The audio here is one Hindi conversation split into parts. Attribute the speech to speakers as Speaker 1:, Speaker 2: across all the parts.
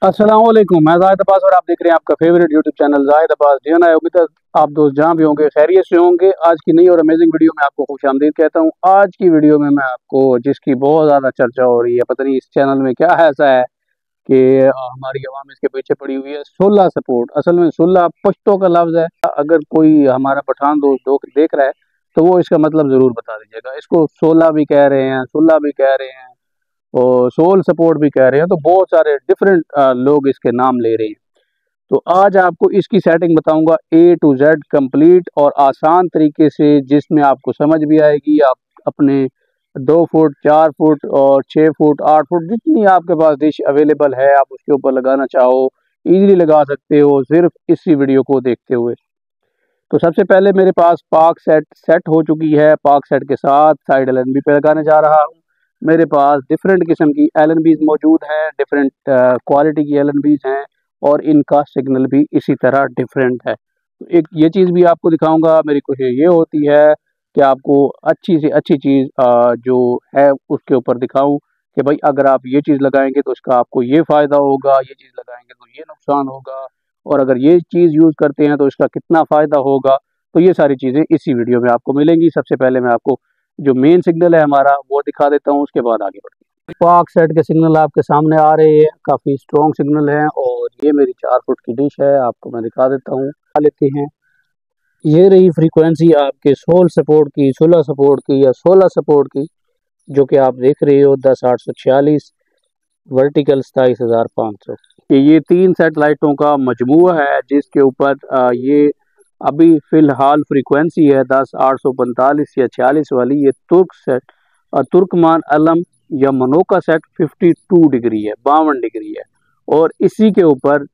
Speaker 1: अस्सलाम वालेकुम। मैं जाहिद अब्बास और आप देख रहे हैं आपका favourite YouTube channel Zahid Abbas जीना है। उम्मीद है आप दोस्त जहाँ भी होंगे खैरियत से होंगे। आज की नई और अमेजिंग वीडियो में आपको खुशामदीद कहता हूँ। आज की वीडियो में मैं आपको जिसकी बहुत ज़्यादा चर्चा हो रही है, पता नहीं इस चैनल में क्या है ऐसा है कि हमारी आवाम इसके पीछे पड़ी हुई है, सुलह सपोर्ट। असल में सुलह पश्तो का लफ्ज़ है। अगर कोई हमारा पठान दोस्त देख रहा है तो वो इसका मतलब ज़रूर बता दीजिएगा। इसको सोलह भी कह रहे हैं, सुलह भी कह रहे हैं और सोल सपोर्ट भी कह रहे हैं, तो बहुत सारे डिफरेंट लोग इसके नाम ले रहे हैं। तो आज आपको इसकी सेटिंग बताऊंगा ए टू जेड कंप्लीट और आसान तरीके से, जिसमें आपको समझ भी आएगी। आप अपने 2 फुट 4 फुट और 6 फुट 8 फुट जितनी आपके पास डिश अवेलेबल है आप उसके ऊपर लगाना चाहो इजीली लगा सकते हो, सिर्फ इसी वीडियो को देखते हुए। तो सबसे पहले मेरे पास पाक सेट हो चुकी है। पाक सेट के साथ साइड एलएनबी पे लगाने जा रहा हूँ। मेरे पास डिफरेंट किस्म की एलएनबीज मौजूद हैं, डिफरेंट क्वालिटी की एलएनबीज हैं और इनका सिग्नल भी इसी तरह डिफरेंट है। तो एक ये चीज़ भी आपको दिखाऊंगा। मेरी कोशिश ये होती है कि आपको अच्छी से अच्छी चीज़ जो है उसके ऊपर दिखाऊं कि भाई अगर आप ये चीज़ लगाएंगे तो उसका आपको ये फ़ायदा होगा, ये चीज़ लगाएंगे तो ये नुकसान होगा, और अगर ये चीज़ यूज़ करते हैं तो इसका कितना फ़ायदा होगा। तो ये सारी चीज़ें इसी वीडियो में आपको मिलेंगी। सबसे पहले मैं आपको जो मेन सिग्नल है हमारा वो दिखा देता हूँ, उसके बाद आगे बढ़ते हैं। पाक सेट के सिग्नल आपके सामने आ रहे हैं, काफ़ी स्ट्रॉन्ग सिग्नल है और ये मेरी 4 फुट की डिश है। आपको मैं दिखा देता हूँ, लेते हैं। ये रही फ्रीक्वेंसी आपके सोल सपोर्ट की, 16 सपोर्ट की या 16 सपोर्ट की, जो कि आप देख रहे हो 10,846, वर्टिकल 27,500। ये 3 सैटेलाइटों का मजमूआ है जिसके ऊपर ये अभी फिलहाल फ्रीक्वेंसी है 10,845 या 46 वाली। ये तुर्कमान अलम या मनोका सेट 52 डिग्री है, 52 डिग्री है। और इसी के ऊपर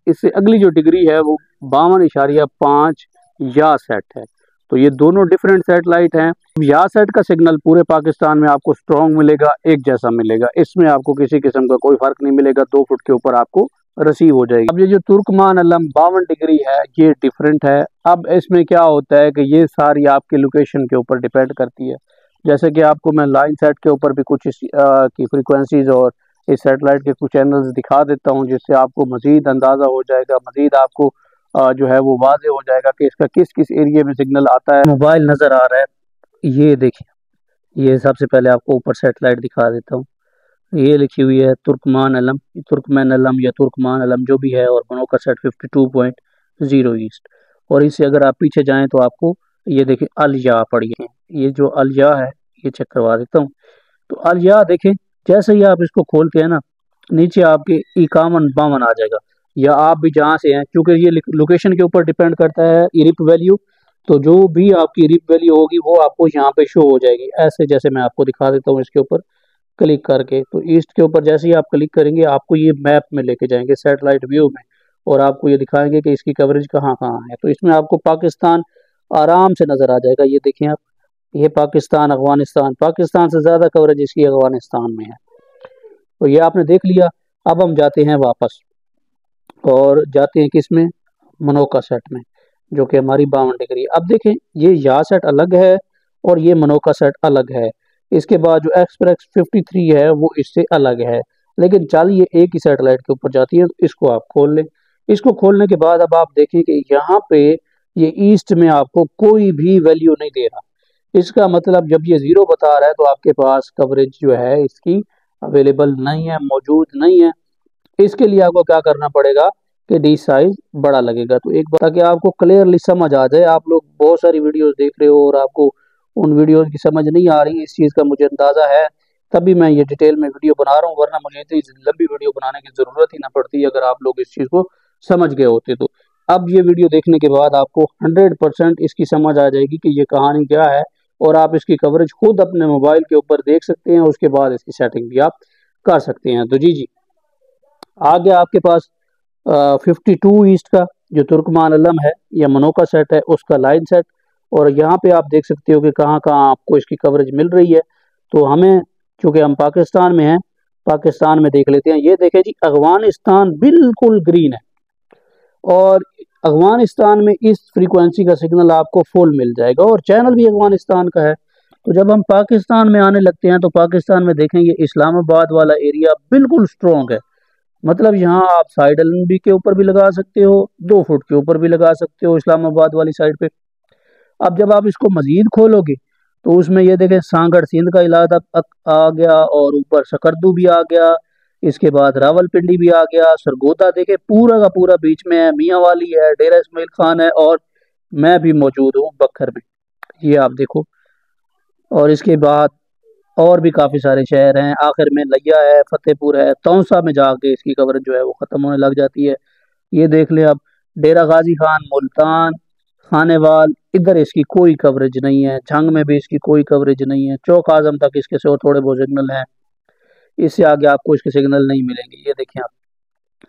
Speaker 1: इससे अगली जो डिग्री है वो 52.5 या सेट है। तो ये दोनों डिफरेंट सैटेलाइट हैं। या सेट का सिग्नल पूरे पाकिस्तान में आपको स्ट्रॉन्ग मिलेगा, एक जैसा मिलेगा। इसमें आपको किसी किस्म का कोई फर्क नहीं मिलेगा, 2 फुट के ऊपर आपको रिसीव हो जाएगी। अब ये जो तुर्कमान अलम 52 डिग्री है ये डिफरेंट है। अब इसमें क्या होता है कि ये सारी आपकी लोकेशन के ऊपर डिपेंड करती है। जैसे कि आपको मैं लाइन सेट के ऊपर भी कुछ की फ्रीक्वेंसीज और इस सेटेलाइट के कुछ चैनल्स दिखा देता हूँ, जिससे आपको मजीद अंदाज़ा हो जाएगा, मजीद आपको जो है वो वाजे हो जाएगा कि इसका किस किस एरिया में सिग्नल आता है। मोबाइल नज़र आ रहा है, ये देखिए। ये सबसे पहले आपको ऊपर सेटेलाइट दिखा देता हूँ। ये लिखी हुई है तुर्कमान अलम, तुर्कमैन अलम या तुर्कमान अलम जो भी है, और मनोका सेट 52.0 ईस्ट। और इससे अगर आप पीछे जाएं तो आपको ये देखिए अलया पड़ी है। ये जो अलया है ये चेक करवा देता हूँ। तो अलया देखें, जैसे ही आप इसको खोलते हैं ना, नीचे आपके 51 52 आ जाएगा। या आप भी जहाँ से हैं, क्योंकि ये लोकेशन के ऊपर डिपेंड करता है रिप वैल्यू, तो जो भी आपकी रिप वैल्यू होगी वो आपको यहाँ पे शो हो जाएगी। ऐसे जैसे मैं आपको दिखा देता हूँ इसके ऊपर क्लिक करके। तो ईस्ट के ऊपर जैसे ही आप क्लिक करेंगे आपको ये मैप में लेके जाएंगे, सैटेलाइट व्यू में, और आपको ये दिखाएंगे कि इसकी कवरेज कहाँ कहाँ है। तो इसमें आपको पाकिस्तान आराम से नज़र आ जाएगा। ये देखें आप, ये पाकिस्तान, अफगानिस्तान, पाकिस्तान से ज़्यादा कवरेज इसकी अफगानिस्तान में है। तो ये आपने देख लिया। अब हम जाते हैं वापस और जाते हैं किस में, मनोका सेट में, जो कि हमारी 52 डिग्री। अब देखें ये या सेट अलग है और ये मनोका सेट अलग है। इसके बाद जो एक्सप्रेस 53 है वो इससे अलग है, लेकिन चल ये एक ही सैटेलाइट के ऊपर जाती है। तो इसको आप खोल लें। इसको खोलने के बाद अब आप देखें कि यहाँ पे ये ईस्ट में आपको कोई भी वैल्यू नहीं दे रहा। इसका मतलब जब ये 0 बता रहा है तो आपके पास कवरेज जो है इसकी अवेलेबल नहीं है, मौजूद नहीं है। इसके लिए आपको क्या करना पड़ेगा कि डी साइज बड़ा लगेगा। तो एक बात, ताकि आपको क्लियरली समझ आ जाए, आप लोग बहुत सारी वीडियोस देख रहे हो और आपको उन वीडियोस की समझ नहीं आ रही, इस चीज़ का मुझे अंदाज़ा है, तभी मैं ये डिटेल में वीडियो बना रहा हूँ, वरना मुझे इतनी लंबी वीडियो बनाने की ज़रूरत ही ना पड़ती अगर आप लोग इस चीज़ को समझ गए होते। तो अब ये वीडियो देखने के बाद आपको 100% इसकी समझ आ जाएगी कि ये कहानी क्या है, और आप इसकी कवरेज खुद अपने मोबाइल के ऊपर देख सकते हैं। उसके बाद इसकी सेटिंग भी आप कर सकते हैं। तो जी आ गया आपके पास 52 ईस्ट का जो तुर्कमान अलम है या मनोका सेट है उसका लाइन सेट। और यहाँ पे आप देख सकते हो कि कहाँ कहाँ आपको इसकी कवरेज मिल रही है। तो हमें, चूँकि हम पाकिस्तान में हैं, पाकिस्तान में देख लेते हैं। ये देखें जी, अफगानिस्तान बिल्कुल ग्रीन है और अफगानिस्तान में इस फ्रीक्वेंसी का सिग्नल आपको फुल मिल जाएगा और चैनल भी अफगानिस्तान का है। तो जब हम पाकिस्तान में आने लगते हैं तो पाकिस्तान में देखेंगे इस्लामाबाद वाला एरिया बिल्कुल स्ट्रॉन्ग है। मतलब यहाँ आप साइड एलएनबी के ऊपर भी लगा सकते हो, 2 फुट के ऊपर भी लगा सकते हो इस्लामाबाद वाली साइड पे। अब जब आप इसको मजीद खोलोगे तो उसमें ये देखें सांगड़ सिंध का इलाका आ गया, और ऊपर शकरदू भी आ गया, इसके बाद रावलपिंडी भी आ गया, सरगोदा देखे पूरा का पूरा बीच में है, मियाँ वाली है, डेरा इस्माइल खान है, और मैं भी मौजूद हूँ बखर में, ये आप देखो। और इसके बाद और भी काफ़ी सारे शहर हैं, आखिर में लिया है, फतेहपुर है, तौसा में जाके इसकी कवरेज जो है वो ख़त्म होने लग जाती है। ये देख लें आप, डेरा गाजी खान, मुल्तान, खानेवाल, इधर इसकी कोई कवरेज नहीं है, झंग में भी इसकी कोई कवरेज नहीं है, चौक आजम तक इसके से और थोड़े बहुत सिग्नल हैं, इससे आगे आपको इसके सिग्नल नहीं मिलेंगे। ये देखें आप,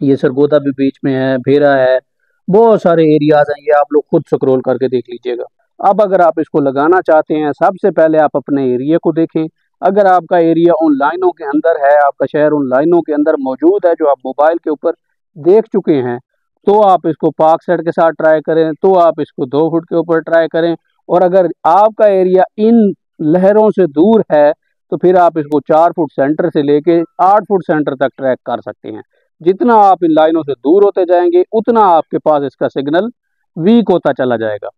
Speaker 1: ये सरगोदा भी बीच में है, भेरा है, बहुत सारे एरियाज हैं, ये आप लोग खुद स्क्रॉल करके देख लीजिएगा। अब अगर आप इसको लगाना चाहते हैं, सबसे पहले आप अपने एरिया को देखें। अगर आपका एरिया उन लाइनों के अंदर है, आपका शहर उन लाइनों के अंदर मौजूद है जो आप मोबाइल के ऊपर देख चुके हैं, तो आप इसको पार्क सेट के साथ ट्राई करें, तो आप इसको 2 फुट के ऊपर ट्राई करें। और अगर आपका एरिया इन लहरों से दूर है तो फिर आप इसको 4 फुट सेंटर से लेके 8 फुट सेंटर तक ट्रैक कर सकते हैं। जितना आप इन लाइनों से दूर होते जाएंगे उतना आपके पास इसका सिग्नल वीक होता चला जाएगा।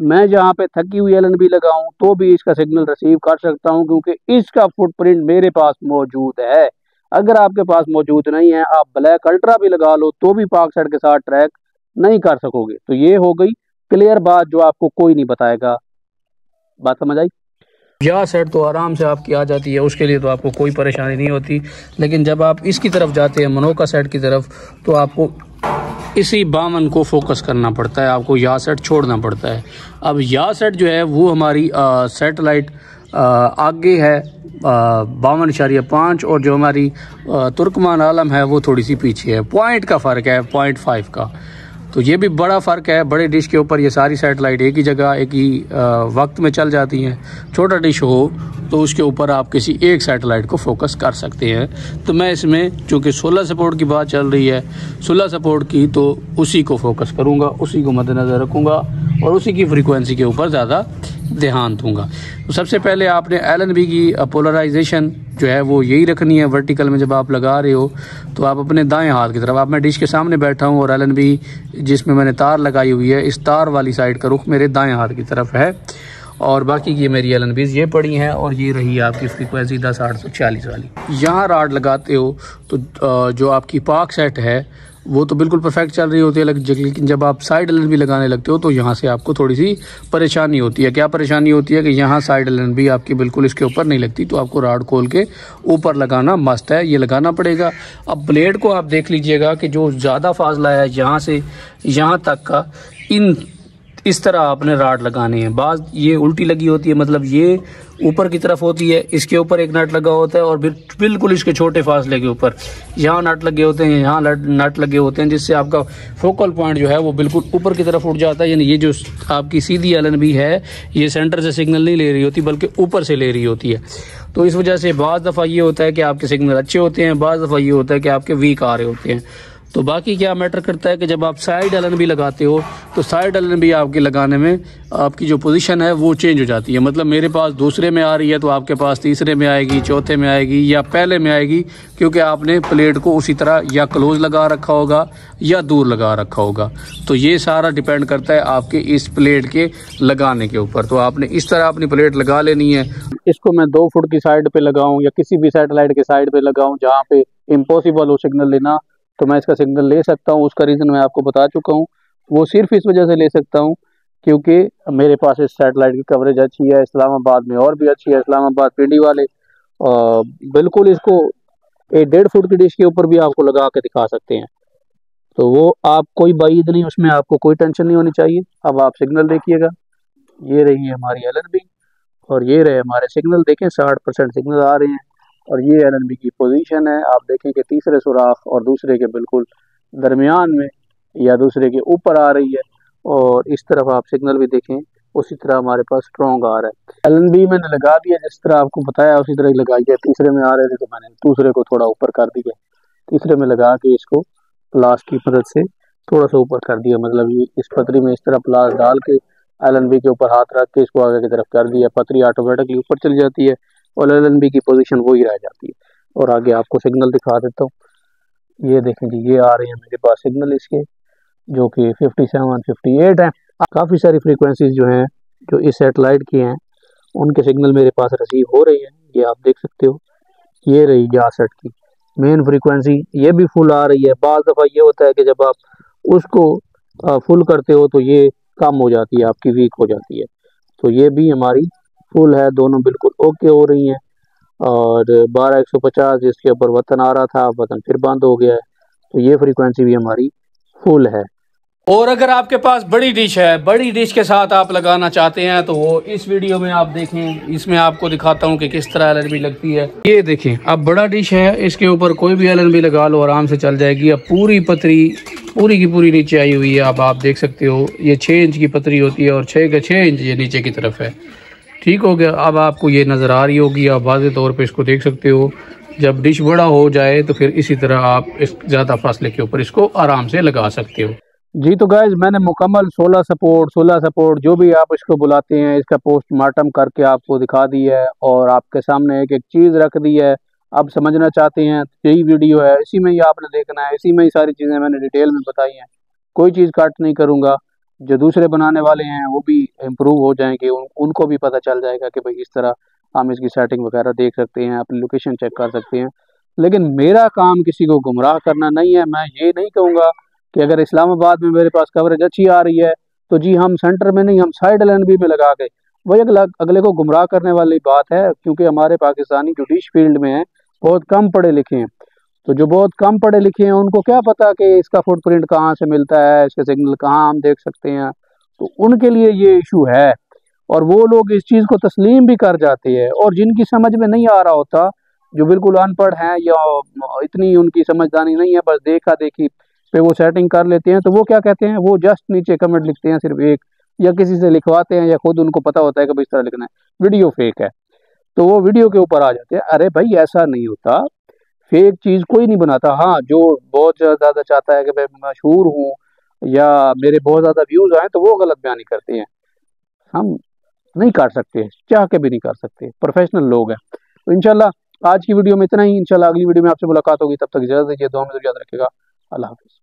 Speaker 1: मैं जहाँ पे थकी हुई एलएनबी लगाऊं तो भी इसका सिग्नल रिसीव कर सकता हूं, क्योंकि इसका फुटप्रिंट मेरे पास मौजूद है। अगर आपके पास मौजूद नहीं है, आप ब्लैक अल्ट्रा भी लगा लो तो भी पार्क सेट के साथ ट्रैक नहीं कर सकोगे। तो ये हो गई क्लियर बात जो आपको कोई नहीं बताएगा। बात समझ आई? या सेट तो आराम से आपकी आ जाती है, उसके लिए तो आपको कोई परेशानी नहीं होती। लेकिन जब आप इसकी तरफ जाते हैं, मनोका सेट की तरफ, तो आपको इसी 52 को फोकस करना पड़ता है, आपको या सेट छोड़ना पड़ता है। अब या सेट जो है वो हमारी सैटेलाइट आगे है 52.5, और जो हमारी तुर्कमान आलम है वो थोड़ी सी पीछे है। पॉइंट का फ़र्क है, 0.5 का। तो ये भी बड़ा फ़र्क है। बड़े डिश के ऊपर ये सारी सैटेलाइट एक ही जगह एक ही वक्त में चल जाती हैं। छोटा डिश हो तो उसके ऊपर आप किसी एक सैटेलाइट को फोकस कर सकते हैं। तो मैं इसमें चूँकि 16 सपोर्ट की बात चल रही है, 16 सपोर्ट की, तो उसी को फोकस करूँगा, उसी को मद्देनज़र रखूँगा और उसी की फ्रीक्वेंसी के ऊपर ज़्यादा ध्यान दूंगा। तो सबसे पहले आपने एलएनबी की पोलराइजेशन जो है वो यही रखनी है। वर्टिकल में जब आप लगा रहे हो तो आप अपने दाएं हाथ की तरफ, आप मैं डिश के सामने बैठा हूं और एलएनबी जिसमें मैंने तार लगाई हुई है, इस तार वाली साइड का रुख मेरे दाएं हाथ की तरफ है, और बाकी की मेरी एलएनबीज ये पड़ी हैं। और ये रही आपकी फ्रीक्वेंसी 10-840 वाली। यहाँ राड लगाते हो तो जो आपकी पार्क सेट है वो तो बिल्कुल परफेक्ट चल रही होती है, लेकिन जब आप साइड एलएनबी लगाने लगते हो तो यहाँ से आपको थोड़ी सी परेशानी होती है। क्या परेशानी होती है कि यहाँ साइड एलएनबी आपकी बिल्कुल इसके ऊपर नहीं लगती, तो आपको राड खोल के ऊपर लगाना मस्ट है, ये लगाना पड़ेगा। अब ब्लेड को आप देख लीजिएगा कि जो ज़्यादा फासला है यहाँ से यहाँ तक का, इस तरह आपने राड लगाने हैं। बाज ये उल्टी लगी होती है, मतलब ये ऊपर की तरफ होती है, इसके ऊपर एक नट लगा होता है, और बिल्कुल इसके छोटे फासले के ऊपर यहाँ नट लगे होते हैं, यहाँ नट लगे होते हैं, जिससे आपका फोकल पॉइंट जो है वो बिल्कुल ऊपर की तरफ उठ जाता है। यानी ये जो आपकी सीधी एलएनबी है ये सेंटर से सिग्नल नहीं ले रही होती बल्कि ऊपर से ले रही होती है। तो इस वजह से बाज़ दफ़ा ये होता है कि आपके सिग्नल अच्छे होते हैं, बाज़ दफ़ा ये होता है कि आपके वीक आ रहे होते हैं। तो बाकी क्या मैटर करता है कि जब आप साइड एलएनबी लगाते हो तो साइड एलएनबी आपके लगाने में आपकी जो पोजीशन है वो चेंज हो जाती है। मतलब मेरे पास दूसरे में आ रही है तो आपके पास तीसरे में आएगी, चौथे में आएगी या पहले में आएगी, क्योंकि आपने प्लेट को उसी तरह या क्लोज लगा रखा होगा या दूर लगा रखा होगा। तो ये सारा डिपेंड करता है आपके इस प्लेट के लगाने के ऊपर। तो आपने इस तरह अपनी प्लेट लगा लेनी है। इसको मैं 2 फुट की साइड पे लगाऊं या किसी भी सैटेलाइट के साइड पे लगाऊं जहाँ पे इम्पॉसिबल हो सिग्नल लेना, तो मैं इसका सिग्नल ले सकता हूँ। उसका रीज़न मैं आपको बता चुका हूँ। वो सिर्फ इस वजह से ले सकता हूँ क्योंकि मेरे पास इस सैटेलाइट की कवरेज अच्छी है, इस्लामाबाद में और भी अच्छी है। इस्लामाबाद पिंडी वाले बिल्कुल इसको 1.5 फुट की डिश के ऊपर भी आपको लगा के दिखा सकते हैं। तो वो आप कोई बाईद नहीं, उसमें आपको कोई टेंशन नहीं होनी चाहिए। अब आप सिग्नल देखिएगा, ये रही है हमारी एलएनबी और ये रहे हमारे सिग्नल। देखें 60% सिग्नल आ रहे हैं और ये एलएनबी की पोजीशन है। आप देखें कि तीसरे सुराख और दूसरे के बिल्कुल दरमियान में या दूसरे के ऊपर आ रही है, और इस तरफ आप सिग्नल भी देखें उसी तरह हमारे पास स्ट्रॉन्ग आ रहा है। एलएनबी मैंने लगा दिया जिस तरह आपको बताया उसी तरह ही लगाई है। तीसरे में आ रहे थे तो मैंने दूसरे को थोड़ा ऊपर कर दिया, तीसरे में लगा के इसको प्लास की मदद से थोड़ा सा ऊपर कर दिया। मतलब ये इस पतरी में इस तरह प्लास डाल के एलएनबी के ऊपर हाथ रख के इसको आगे की तरफ कर दिया, पतरी ऑटोमेटिकली ऊपर चली जाती है और एलएनबी की पोजीशन वही रह जाती है। और आगे आपको सिग्नल दिखा देता हूँ। ये देखें जी, ये आ रहे हैं मेरे पास सिग्नल इसके, जो कि 57 58 हैं। काफ़ी सारी फ्रीक्वेंसीज जो हैं, जो इस सेटेलाइट की हैं, उनके सिग्नल मेरे पास रिसीव हो रही हैं। ये आप देख सकते हो, ये रही 62 की मेन फ्रीक्वेंसी, ये भी फुल आ रही है। बाज़ दफ़ा ये होता है कि जब आप उसको फुल करते हो तो ये कम हो जाती है, आपकी वीक हो जाती है। तो ये भी हमारी फुल है, दोनों बिल्कुल ओके हो रही हैं। और 12 150 जिसके ऊपर वतन आ रहा था, वतन फिर बंद हो गया है, तो ये फ्रीक्वेंसी भी हमारी फुल है।
Speaker 2: और अगर आपके पास बड़ी डिश है, बड़ी डिश के साथ आप लगाना चाहते हैं तो वो इस वीडियो में आप देखें। इसमें आपको दिखाता हूँ कि किस तरह LNB लगती है। ये देखें, अब बड़ा डिश है, इसके ऊपर कोई भी LNB लगा लो, आराम से चल जाएगी। अब पूरी पतरी पूरी की पूरी नीचे आई हुई है। अब आप देख सकते हो, ये 6 इंच की पतरी होती है और 6 के 6 इंच ये नीचे की तरफ है। ठीक हो गया। अब आपको ये नज़र आ रही होगी, आप वाज़े तौर पर इसको देख सकते हो। जब डिश बड़ा हो जाए तो फिर इसी तरह आप इस ज़्यादा फासले के ऊपर इसको आराम से लगा सकते हो।
Speaker 1: जी तो गाइज, मैंने मुकम्मल 16 सपोर्ट जो भी आप इसको बुलाते हैं, इसका पोस्टमार्टम करके आपको दिखा दी है और आपके सामने एक एक चीज़ रख दी है। अब समझना चाहते हैं तो यही वीडियो है, इसी में ही आपने देखना है, इसी में ही सारी चीज़ें मैंने डिटेल में बताई हैं। कोई चीज़ कट नहीं करूँगा। जो दूसरे बनाने वाले हैं वो भी इम्प्रूव हो जाएंगे, उनको भी पता चल जाएगा कि भाई इस तरह हम इसकी सेटिंग वगैरह देख सकते हैं, अपनी लोकेशन चेक कर सकते हैं। लेकिन मेरा काम किसी को गुमराह करना नहीं है। मैं ये नहीं कहूँगा कि अगर इस्लामाबाद में मेरे पास कवरेज अच्छी आ रही है तो जी हम सेंटर में नहीं, हम साइड LNB में लगा के, वही अगले को गुमराह करने वाली बात है। क्योंकि हमारे पाकिस्तानी जो डिश फील्ड में है, बहुत कम पढ़े लिखे हैं। तो जो बहुत कम पढ़े लिखे हैं उनको क्या पता कि इसका फुटप्रिंट कहाँ से मिलता है, इसके सिग्नल कहाँ हम देख सकते हैं। तो उनके लिए ये इशू है और वो लोग इस चीज़ को तस्लीम भी कर जाते हैं। और जिनकी समझ में नहीं आ रहा होता, जो बिल्कुल अनपढ़ हैं या इतनी उनकी समझदारी नहीं है, बस देखा देखी पे वो सेटिंग कर लेते हैं, तो वो क्या कहते हैं, वो जस्ट नीचे कमेंट लिखते हैं सिर्फ एक, या किसी से लिखवाते हैं, या खुद उनको पता होता है कि भाई इस तरह लिखना है, वीडियो फेक है, तो वो वीडियो के ऊपर आ जाते हैं। अरे भाई ऐसा नहीं होता, फेक चीज़ कोई नहीं बनाता। हाँ, जो बहुत ज़्यादा चाहता है कि भाई मैं मशहूर हूँ या मेरे बहुत ज़्यादा व्यूज़ आए, तो वो गलत बयानी करते हैं। हम नहीं कर सकते, चाह के भी नहीं कर सकते, प्रोफेशनल लोग हैं। तो इंशाल्लाह आज की वीडियो में इतना ही। इंशाल्लाह अगली वीडियो में आपसे मुलाकात होगी, तब तक इजाज़त दीजिए, दुआ में याद रखेगा। अल्लाह हाफिज़।